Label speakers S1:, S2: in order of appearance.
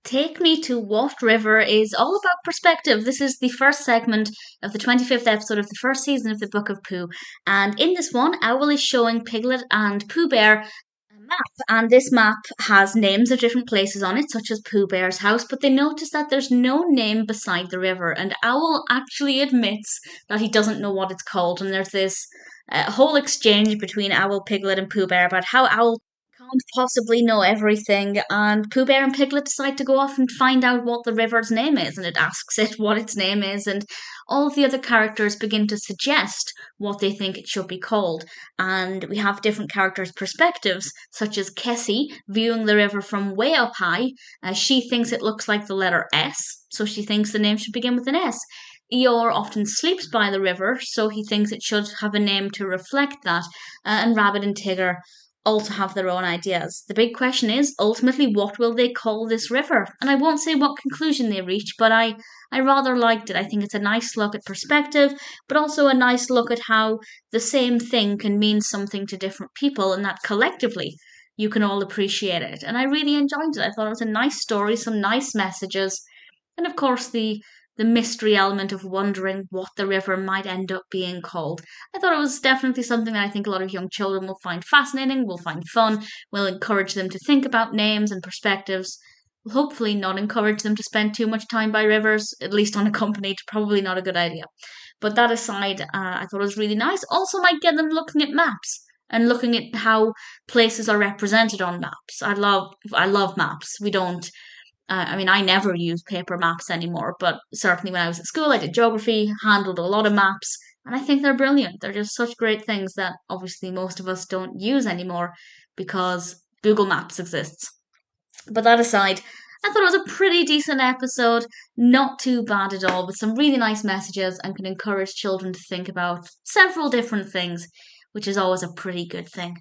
S1: Take Me to What River is all about perspective. This is the first segment of the 25th episode of the first season of the Book of Pooh. And in this one, Owl is showing Piglet and Pooh Bear a map. And this map has names of different places on it, such as Pooh Bear's house. But they notice that there's no name beside the river. And Owl actually admits that he doesn't know what it's called. And there's this whole exchange between Owl, Piglet, and Pooh Bear about how Owl can't possibly know everything, and Pooh Bear and Piglet decide to go off and find out what the river's name is, and it asks it what its name is, and all of the other characters begin to suggest what they think it should be called. And we have different characters' perspectives, such as Kessie viewing the river from way up high. She thinks it looks like the letter S, so she thinks the name should begin with an S. Eeyore often sleeps by the river, so he thinks it should have a name to reflect that. And Rabbit and Tigger also have their own ideas. The big question is, ultimately, what will they call this river? And I won't say what conclusion they reach, but I rather liked it. I think it's a nice look at perspective, but also a nice look at how the same thing can mean something to different people, and that collectively you can all appreciate it. And I really enjoyed it. I thought it was a nice story, some nice messages, and of course the mystery element of wondering what the river might end up being called. I thought it was definitely something that I think a lot of young children will find fascinating, will find fun, will encourage them to think about names and perspectives, will hopefully not encourage them to spend too much time by rivers, at least unaccompanied, probably not a good idea. But that aside, I thought it was really nice. Also might get them looking at maps and looking at how places are represented on maps. I love maps. We don't I never use paper maps anymore, but certainly when I was at school, I did geography, handled a lot of maps, and I think they're brilliant. They're just such great things that obviously most of us don't use anymore because Google Maps exists. But that aside, I thought it was a pretty decent episode, not too bad at all, with some really nice messages and can encourage children to think about several different things, which is always a pretty good thing.